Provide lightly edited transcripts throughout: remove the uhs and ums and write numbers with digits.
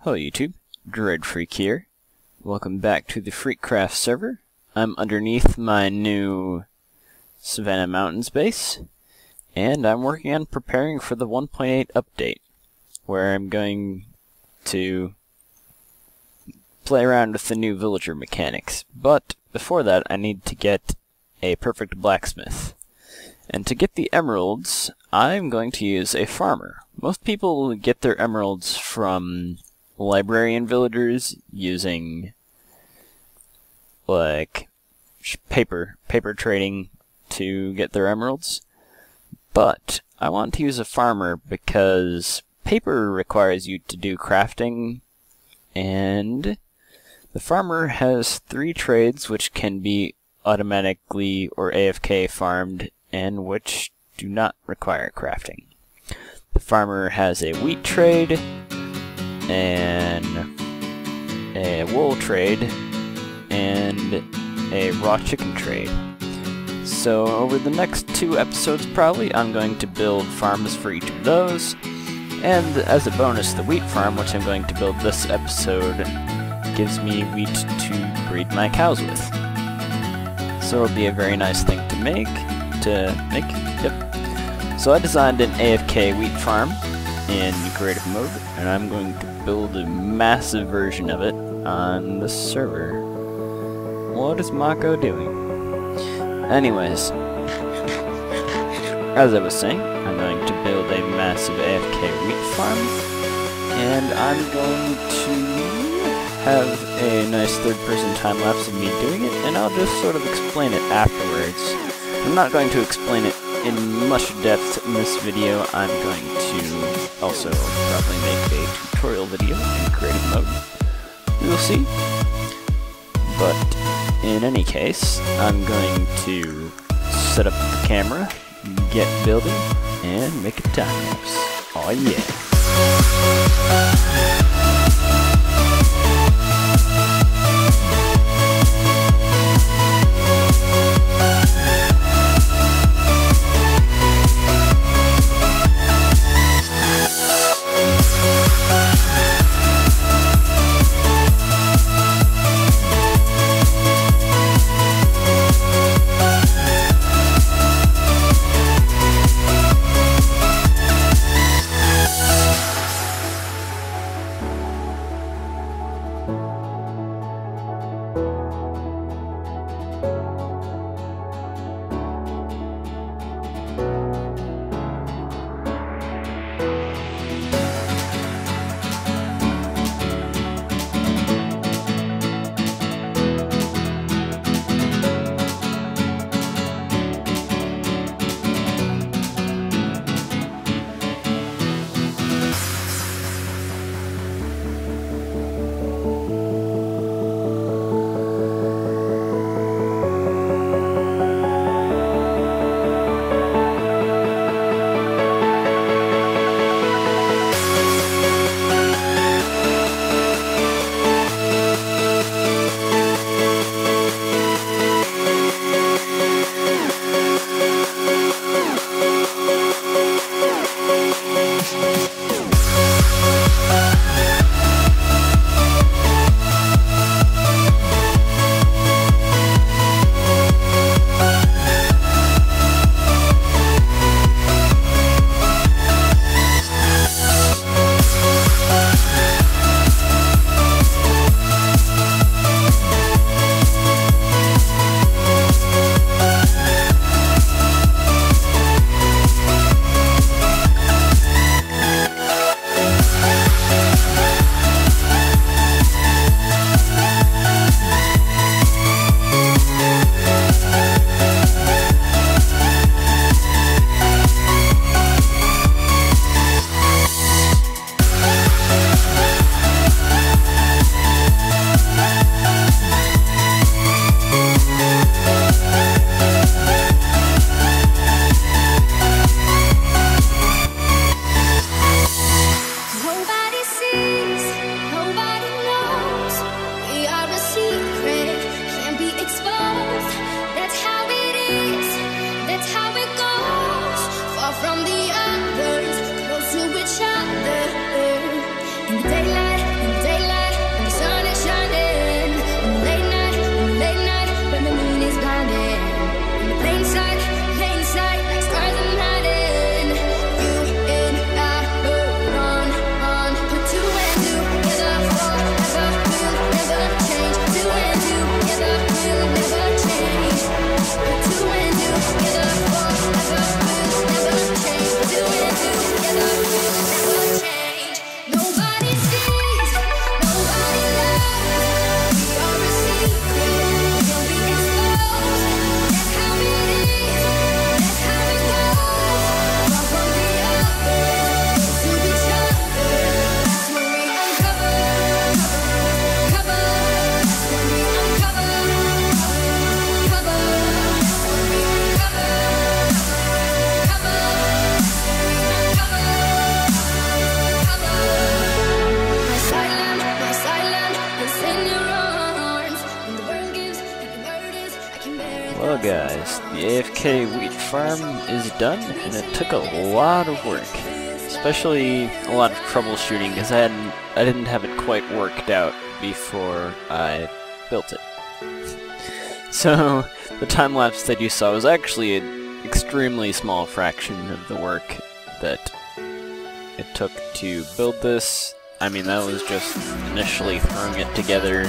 Hello YouTube, Dread Freak here. Welcome back to the FreakCraft server. I'm underneath my new Savannah Mountains base, and I'm working on preparing for the 1.8 update, where I'm going to play around with the new villager mechanics. But before that, I need to get a perfect blacksmith. And to get the emeralds, I'm going to use a farmer. Most people get their emeralds from librarian villagers using like paper trading to get their emeralds, but I want to use a farmer because paper requires you to do crafting, and the farmer has 3 trades which can be automatically or AFK farmed and which do not require crafting. The farmer has a wheat trade, and a wool trade, and a raw chicken trade. So over the next 2 episodes probably, I'm going to build farms for each of those, and as a bonus, the wheat farm, which I'm going to build this episode, gives me wheat to breed my cows with. So it'll be a very nice thing to make, yep. So I designed an AFK wheat farm in creative mode, and I'm going to build a massive version of it on the server. What is Mako doing? Anyways, as I was saying, I'm going to build a massive AFK wheat farm, and I'm going to have a nice third-person time-lapse of me doing it, and I'll just sort of explain it afterwards. I'm not going to explain it in much depth in this video. I'm going to also probably make a tutorial video in creative mode. We'll see. But in any case, I'm going to set up the camera, get building, and make a time lapse. Oh yeah. guys, the AFK wheat farm is done, and it took a lot of work. Especially a lot of troubleshooting, because I didn't have it quite worked out before I built it. So, the time-lapse that you saw was actually an extremely small fraction of the work that it took to build this. I mean, that was just initially throwing it together,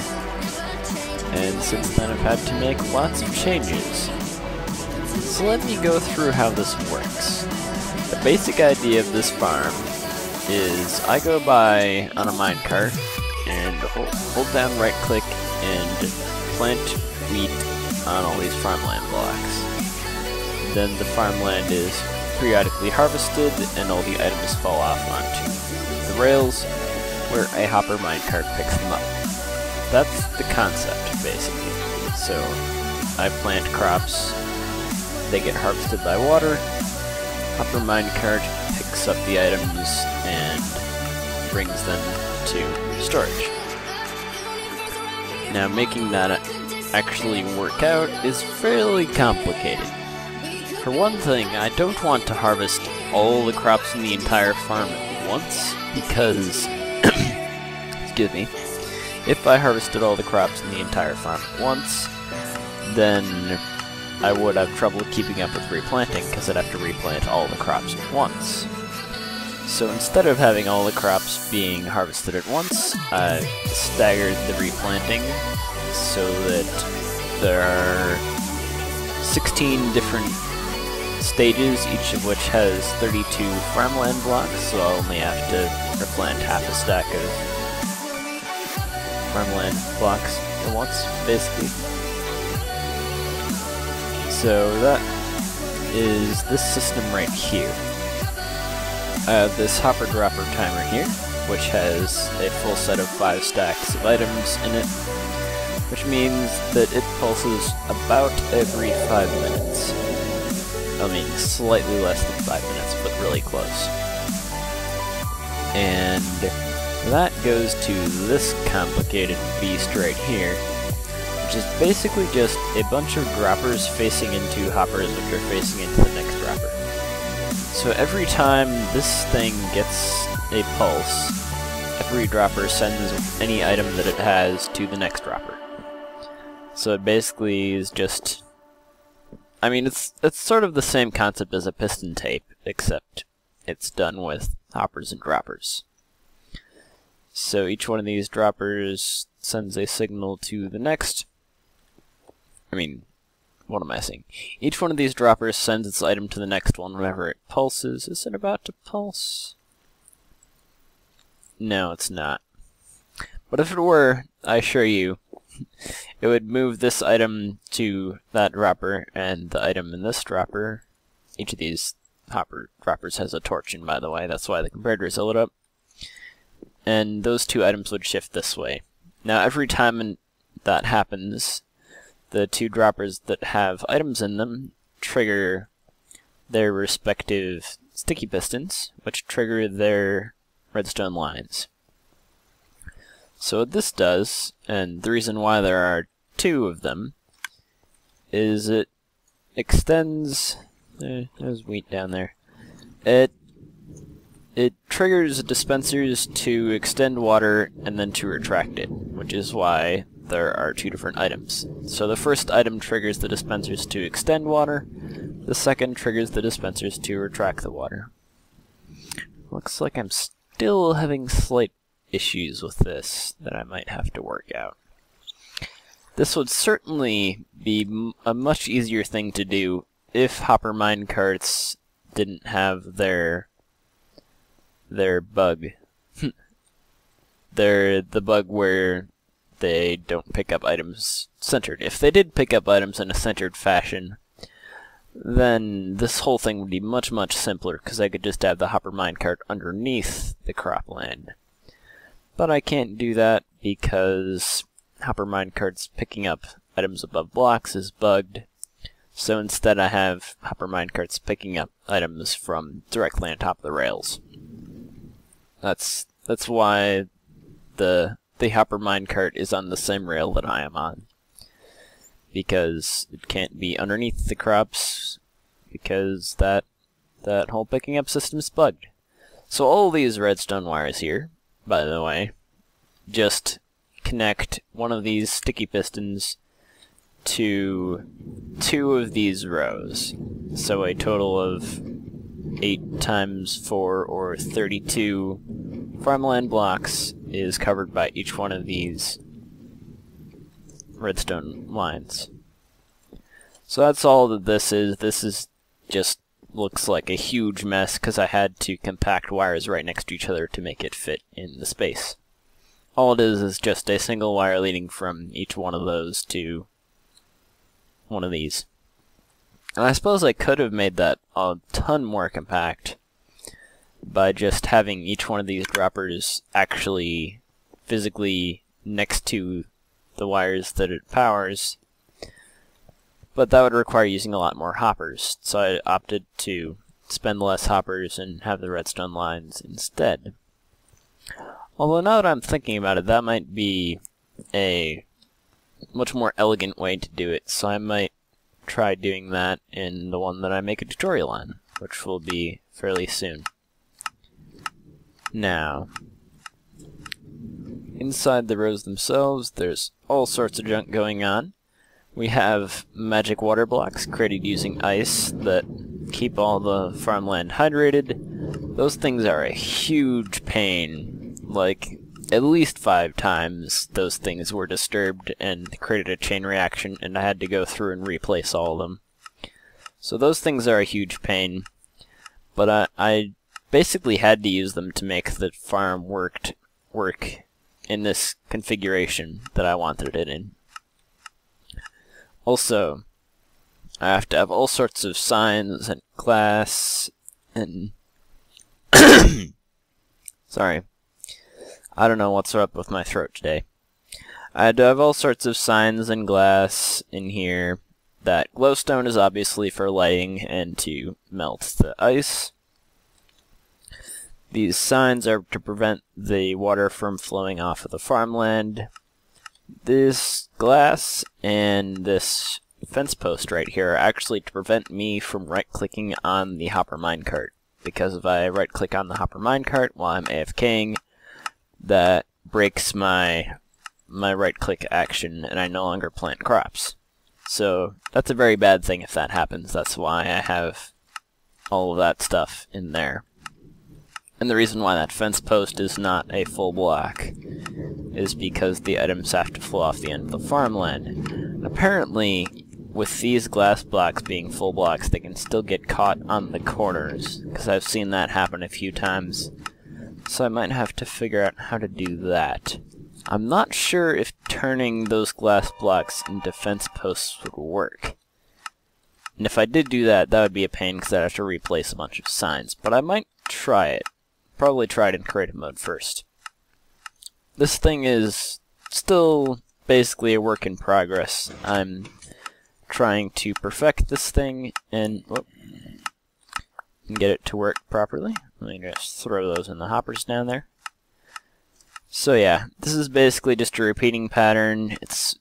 and since then I've had to make lots of changes. So let me go through how this works. The basic idea of this farm is I go by on a minecart and hold down right click and plant wheat on all these farmland blocks. Then the farmland is periodically harvested and all the items fall off onto the rails where a hopper minecart picks them up. That's the concept, basically. So, I plant crops, they get harvested by water, hopper minecart picks up the items and brings them to storage. Now, making that actually work out is fairly complicated. For one thing, I don't want to harvest all the crops in the entire farm at once, because, excuse me, if I harvested all the crops in the entire farm at once, then I would have trouble keeping up with replanting, because I'd have to replant all the crops at once. So instead of having all the crops being harvested at once, I staggered the replanting so that there are 16 different stages, each of which has 32 farmland blocks, so I'll only have to replant half a stack of farmland blocks at once, basically. So that is this system right here. I have this hopper dropper timer here, which has a full set of 5 stacks of items in it, which means that it pulses about every 5 minutes. I mean, slightly less than 5 minutes, but really close. And that goes to this complicated beast right here, which is basically just a bunch of droppers facing into hoppers which are facing into the next dropper. So every time this thing gets a pulse, every dropper sends any item that it has to the next dropper. So it basically is just... I mean, it's sort of the same concept as a piston tape, except it's done with hoppers and droppers. So each one of these droppers sends a signal to the next. I mean, what am I saying? Each one of these droppers sends its item to the next one whenever it pulses. Is it about to pulse? No, it's not. But if it were, I assure you, it would move this item to that dropper, and the item in this dropper, each of these hopper droppers has a torch in, by the way, that's why the comparator is lit up, and those 2 items would shift this way. Now every time that happens, the 2 droppers that have items in them trigger their respective sticky pistons, which trigger their redstone lines. So what this does, and the reason why there are 2 of them, is it extends... there's wheat down there. It triggers dispensers to extend water and then to retract it, which is why there are 2 different items. So the first item triggers the dispensers to extend water, the second triggers the dispensers to retract the water. Looks like I'm still having slight issues with this that I might have to work out. This would certainly be a much easier thing to do if hopper minecarts didn't have their bug. The bug where they don't pick up items centered. If they did pick up items in a centered fashion, then this whole thing would be much, much simpler, because I could just have the hopper minecart underneath the cropland. But I can't do that because hopper minecarts picking up items above blocks is bugged. So instead I have hopper minecarts picking up items from directly on top of the rails. That's why the hopper minecart is on the same rail that I am on. because it can't be underneath the crops because that whole picking up system is bugged. So all these redstone wires here, by the way, just connect one of these sticky pistons to 2 of these rows. So a total of 8 times 4 or 32 farmland blocks is covered by each one of these redstone lines. So that's all that this is. This is just looks like a huge mess because I had to compact wires right next to each other to make it fit in the space. All it is just a single wire leading from each one of those to one of these. And I suppose I could have made that a ton more compact by just having each one of these droppers actually physically next to the wires that it powers, but that would require using a lot more hoppers, so I opted to spend less hoppers and have the redstone lines instead. Although now that I'm thinking about it, that might be a much more elegant way to do it, so I might try doing that in the one that I make a tutorial on, which will be fairly soon. Now, inside the rows themselves, there's all sorts of junk going on. We have magic water blocks created using ice that keep all the farmland hydrated. Those things are a huge pain. Like, at least 5 times those things were disturbed and created a chain reaction, and I had to go through and replace all of them. So those things are a huge pain, but I basically had to use them to make the farm work in this configuration that I wanted it in. Also, I have to have all sorts of signs and glass and sorry, I don't know what's up with my throat today. I had to have all sorts of signs and glass in here. That glowstone is obviously for lighting and to melt the ice. These signs are to prevent the water from flowing off of the farmland. This glass and this fence post right here are actually to prevent me from right-clicking on the hopper minecart. Because if I right-click on the hopper minecart while I'm AFKing, that breaks my right-click action and I no longer plant crops. So that's a very bad thing if that happens. That's why I have all of that stuff in there. And the reason why that fence post is not a full block is because the items have to flow off the end of the farmland. And apparently, with these glass blocks being full blocks, they can still get caught on the corners, because I've seen that happen a few times. So I might have to figure out how to do that. I'm not sure if turning those glass blocks into fence posts would work. And if I did do that, that would be a pain because I'd have to replace a bunch of signs. But I might try it. Probably try it in creative mode first. This thing is still basically a work in progress. I'm trying to perfect this thing and get it to work properly. Let me just throw those in the hoppers down there. So yeah, this is basically just a repeating pattern. It's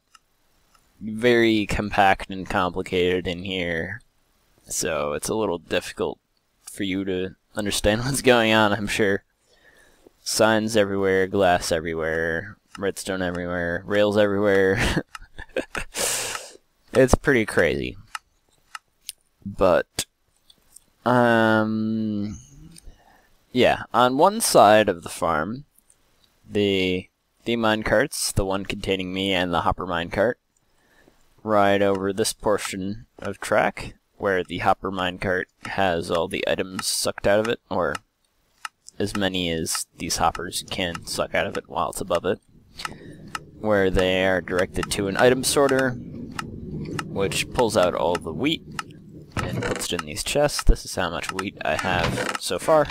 very compact and complicated in here, so it's a little difficult for you to understand what's going on, I'm sure. Signs everywhere, glass everywhere, redstone everywhere, rails everywhere. It's pretty crazy. But, yeah, on one side of the farm, the minecarts, the one containing me and the hopper minecart, ride over this portion of track, where the hopper minecart has all the items sucked out of it, or as many as these hoppers can suck out of it while it's above it, where they are directed to an item sorter, which pulls out all the wheat and puts it in these chests. This is how much wheat I have so far.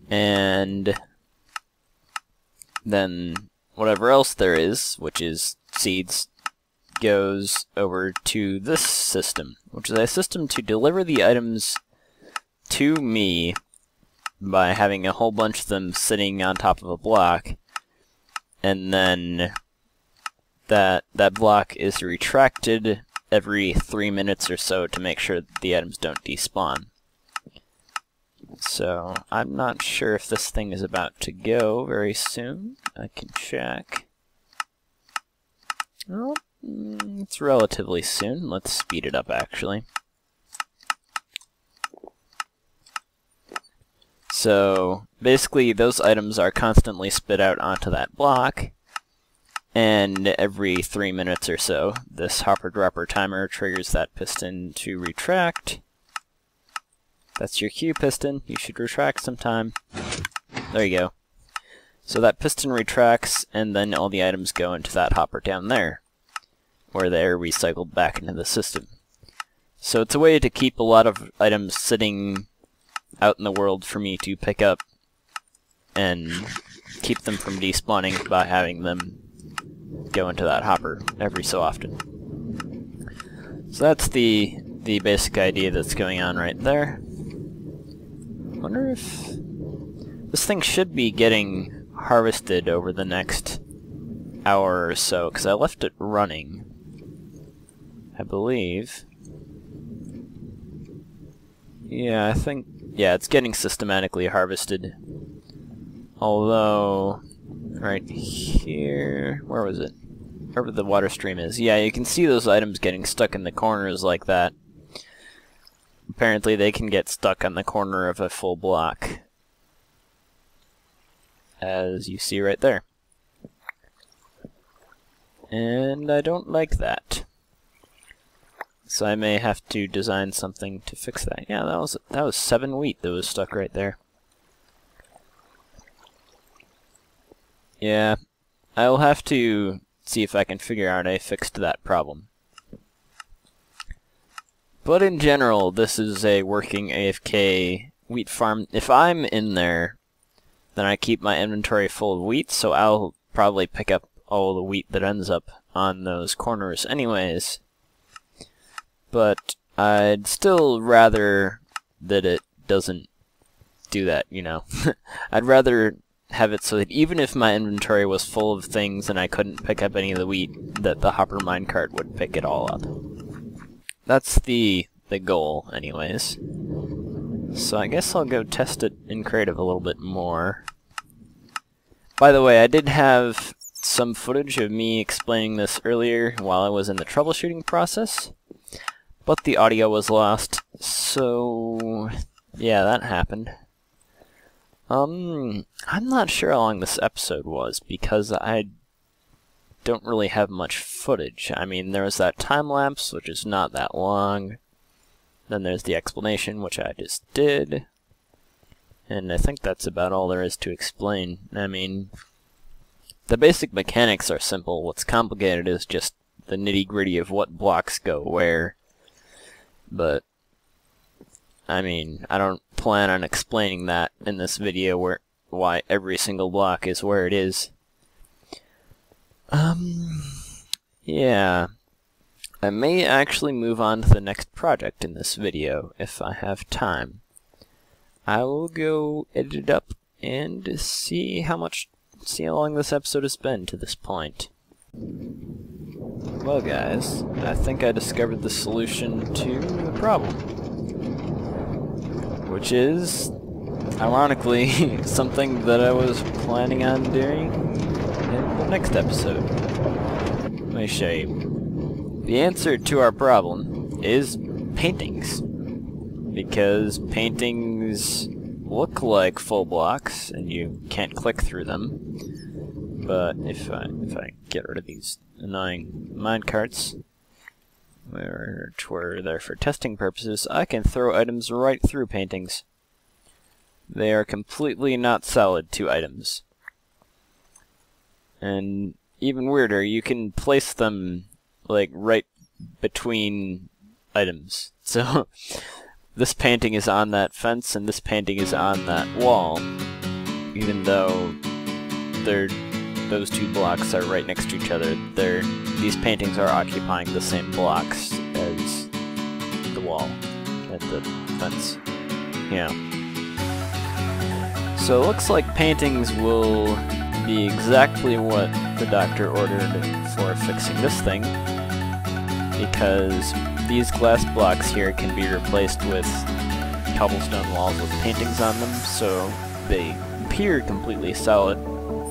And then whatever else there is, which is seeds, goes over to this system, which is a system to deliver the items to me by having a whole bunch of them sitting on top of a block, and then that that block is retracted every 3 minutes or so to make sure that the items don't despawn. So I'm not sure if this thing is about to go very soon. I can check. Oh, it's relatively soon. Let's speed it up actually. So basically those items are constantly spit out onto that block, and every 3 minutes or so this hopper dropper timer triggers that piston to retract. That's your cue, piston. You should retract sometime. There you go. So that piston retracts, and then all the items go into that hopper down there, where they're recycled back into the system. So it's a way to keep a lot of items sitting out in the world for me to pick up, and keep them from despawning by having them go into that hopper every so often. So that's the basic idea that's going on right there. I wonder if this thing should be getting harvested over the next hour or so, because I left it running, I believe. Yeah, I think, yeah, it's getting systematically harvested. Although, right here, where was it? Wherever the water stream is. Yeah, you can see those items getting stuck in the corners like that. Apparently they can get stuck on the corner of a full block, as you see right there. And I don't like that. So I may have to design something to fix that. Yeah, that was 7 wheat that was stuck right there. Yeah, I'll have to see if I can figure out a fix to that problem. But in general, this is a working AFK wheat farm. If I'm in there, then I keep my inventory full of wheat, so I'll probably pick up all the wheat that ends up on those corners anyways. But I'd still rather that it doesn't do that, you know. I'd rather have it so that even if my inventory was full of things and I couldn't pick up any of the wheat, that the hopper minecart would pick it all up. That's the goal, anyways. So I guess I'll go test it in creative a little bit more. By the way, I did have some footage of me explaining this earlier while I was in the troubleshooting process, but the audio was lost, so yeah, that happened. I'm not sure how long this episode was, because I don't really have much footage. I mean, there was that time-lapse, which is not that long. Then there's the explanation, which I just did. And I think that's about all there is to explain. I mean, the basic mechanics are simple. What's complicated is just the nitty-gritty of what blocks go where. But, I mean, I don't plan on explaining that in this video, why every single block is where it is. Yeah. I may actually move on to the next project in this video, if I have time. I will go edit it up and see how long this episode has been to this point. Well guys, I think I discovered the solution to the problem. Which is, ironically, something that I was planning on doing in the next episode. Let me show you. The answer to our problem is paintings. Because paintings look like full blocks, and you can't click through them. But if I get rid of these annoying minecarts, which were there for testing purposes, I can throw items right through paintings. They are completely not solid to items. And even weirder, you can place them like right between items. So this painting is on that fence and this painting is on that wall, even though those two blocks are right next to each other. These paintings are occupying the same blocks as the wall at the fence. Yeah. So it looks like paintings will be exactly what the doctor ordered for fixing this thing, because these glass blocks here can be replaced with cobblestone walls with paintings on them, so they appear completely solid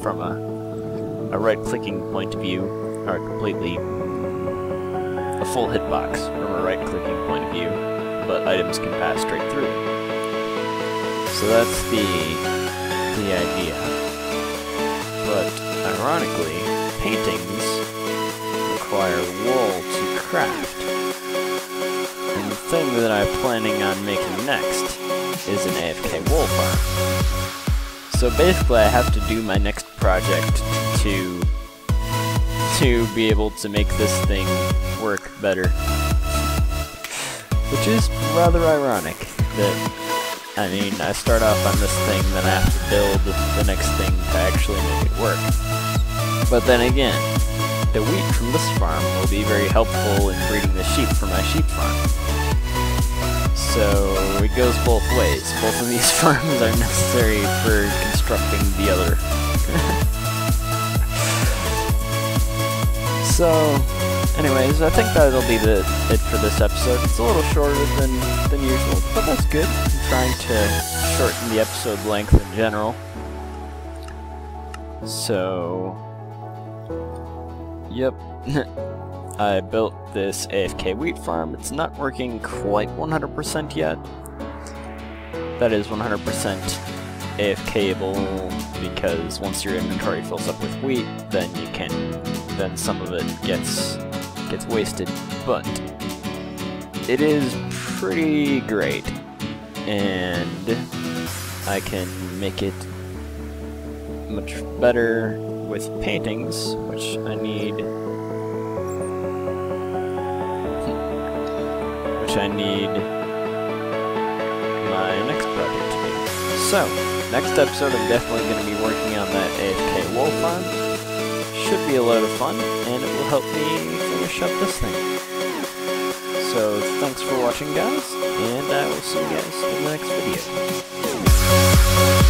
from a right-clicking point of view, or completely a full hitbox from a right-clicking point of view, but items can pass straight through. So that's the idea. But ironically, paintings require wool to craft. And the thing that I'm planning on making next is an AFK wool farm. So basically I have to do my next project to be able to make this thing work better. Which is rather ironic that, I mean, I start off on this thing, then I have to build the next thing to actually make it work. But then again, the wheat from this farm will be very helpful in breeding the sheep for my sheep farm. So it goes both ways. Both of these farms are necessary for constructing the other. So, anyways, I think that'll be it for this episode. It's a little shorter than usual, but that's good. I'm trying to shorten the episode length in general. So, yep. I built this AFK wheat farm. It's not working quite 100% yet. That is 100% AFK-able, because once your inventory fills up with wheat, then some of it gets wasted. But it is pretty great, and I can make it much better with paintings, which I need my next project to be. So, next episode I'm definitely going to be working on that AFK wool farm. Should be a lot of fun, and it will help me finish up this thing. So, thanks for watching, guys, and I will see you guys in the next video.